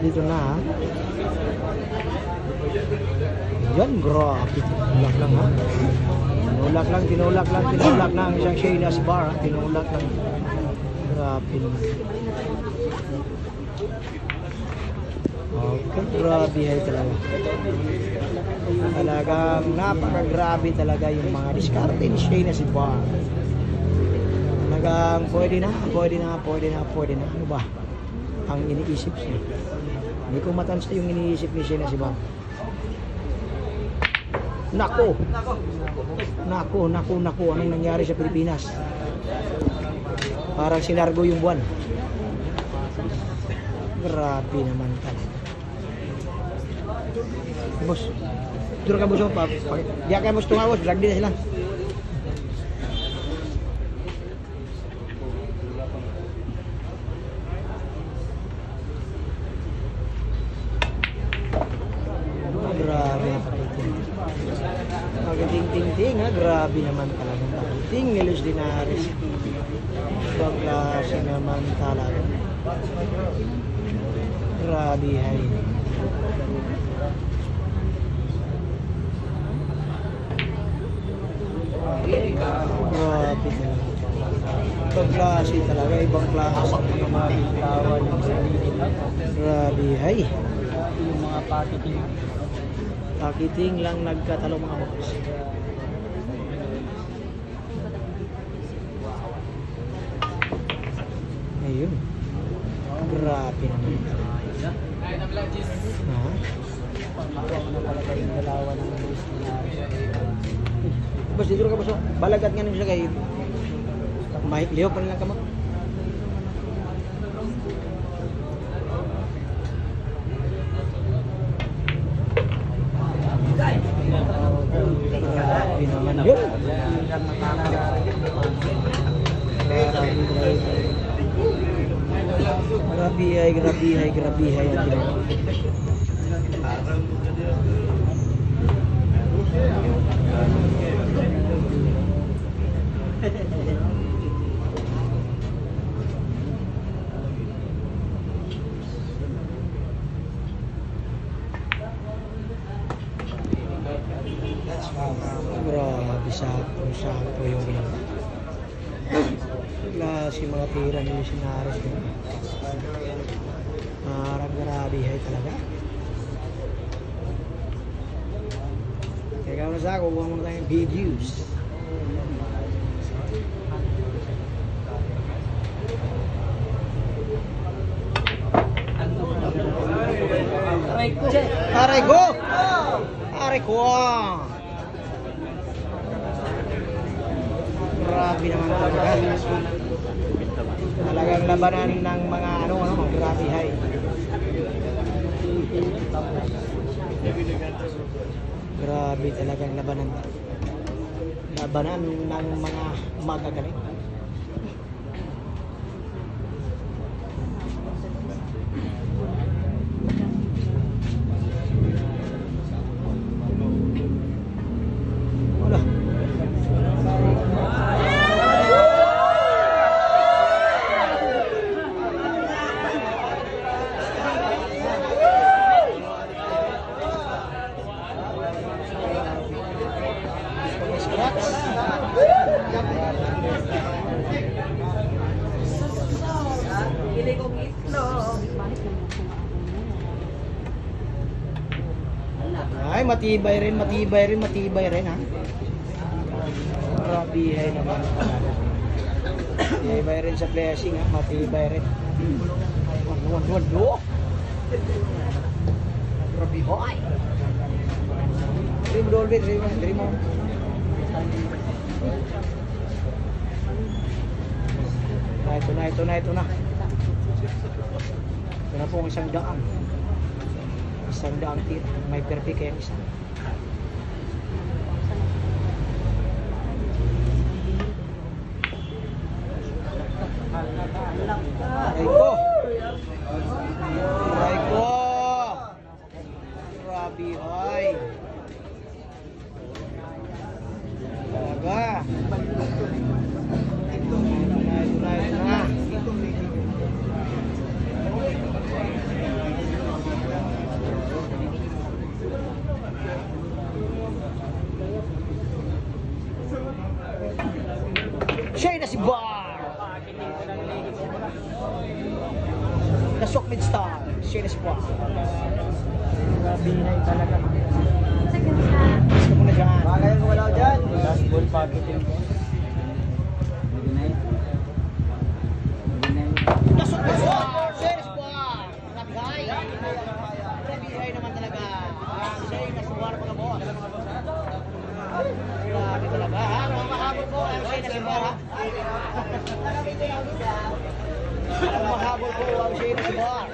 Dito na. Yan, grabe. Tinulak lang ha. Tinulak lang ang isang Shayla's bar. Tinulak lang. Grabe naman. Okay, grabe ay talaga. Talagang napakagrabe talaga yung mga diskarte ni Shayla's bar. Talagang pwede na. Ano ba ang iniisip siya? Hindi ko matansa yung iniisip ni Shayla's bar. Nako, anong nangyari sa Pilipinas? Parang sinargo yung buwan. Grabe naman talaga. Boss, duro ka boss, diya kayo boss tungawos, lagdi na sila. Grabe na pagkating ha, grabe naman talaga pagkating ni Luz Linares. Pagklase naman talaga. Grabe hay. Grabe talaga. Pagklase talaga, ibang klase ng mga bitawan ng sarili. Grabe hay. Yung mga pakiting lang nagkatalo mga boss. Ayun. Grabe naman. Bos, dito ka boss. Balagat nga nyo siya kayo. Liho pa nilang kamot. Grabe naman yun. Grabe ay ang ginawa. Grabe sapo yung ginawa. Klase mga tira ni Sinares. Parang grabe hay talaga. Kaya na sa ako, huwag mo na tayong videos. Aray ko! Grabe naman talaga. Talagang labanan ng mga grabe hay. Grabe talagang labanan ng mga magagaling. Ay, matibay rin ha. Grabe hay naman. Matibay rin sa blessing ha, matibay rin. Wado. Grabe hoy. Dream dolby, dream mo. Ito na. Ito na po ang isang daan. Isang daang tira. May perfect kayang isa. Aray ko! Grabe hoy! Talaga! Shayna si Bar. Nasok mid-star. Shayna si Bar. Binay talaga. Gusto mo na dyan. Bagay mo wala dyan. Last ball packeting ko. Binay. Binay. Nasok mid-star. Shayna si Bar. Naghay. Naghay naman talaga. Shayna si Bar mga boss. Grabe talaga. Mahabol po ang Shayna si Bar. Mahabol po ang Shayna si Bar.